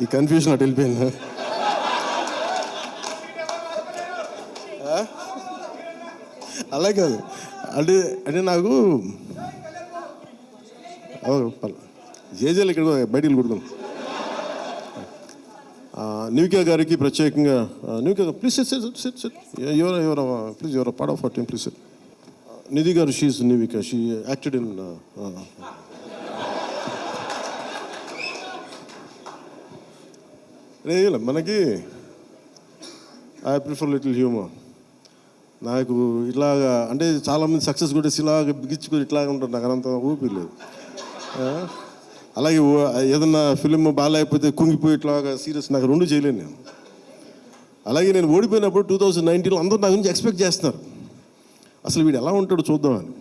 ఈ కన్ఫ్యూజన్ అటు వెళ్ళిపోయింది. అలా కాదు అంటే అంటే నాకు జేజేలు ఇక్కడ బయటికి కొడుకున్నాం. నివికా గారికి ప్రత్యేకంగా Nivika please please your part of our team please. Nidhi garu she Nivika, she acted in మనకి ఐ ప్రిఫర్ లిటిల్ హ్యూమర్. నాకు ఇట్లాగా అంటే చాలామంది సక్సెస్ కొట్టేసి ఇలాగ బిగించుకొని ఇట్లాగా ఉంటారు, నాకు అంత ఊపిరి లేదు. అలాగే ఏదన్నా ఫిలిం బాగాలేకపోతే కుంగిపోయి ఇట్లాగా సీరియస్, నాకు రెండు చేయలేను నేను. అలాగే నేను ఓడిపోయినప్పుడు 2019లో అందరూ నా గురించి ఎక్స్పెక్ట్ చేస్తున్నారు, అసలు వీడు ఎలా ఉంటాడో చూద్దామని,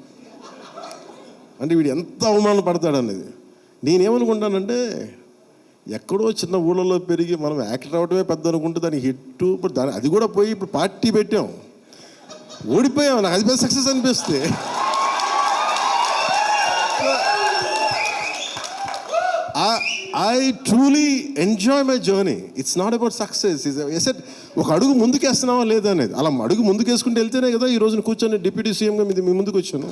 అంటే వీడు ఎంత అవమానం పడతాడు అనేది. నేనేమనుకుంటానంటే ఎక్కడో చిన్న ఊళ్ళలో పెరిగి మనం యాక్టర్ అవడమే పెద్ద అనుకుంటే దానికి హిట్, ఇప్పుడు దాని అది కూడా పోయి ఇప్పుడు పార్టీ పెట్టాం, ఓడిపోయాం, నాకు అది పెద్ద సక్సెస్ అనిపిస్తే. I truly enjoy my journey. It's not about success. I said ఒక అడుగు ముందుకేస్తున్నావా లేదా అనేది, అలా అడుగు ముందుకేసుకుంటూ వెళ్తేనే కదా ఈ రోజున కూర్చొని డిప్యూటీ సీఎంగా మీ ముందుకు వచ్చాను.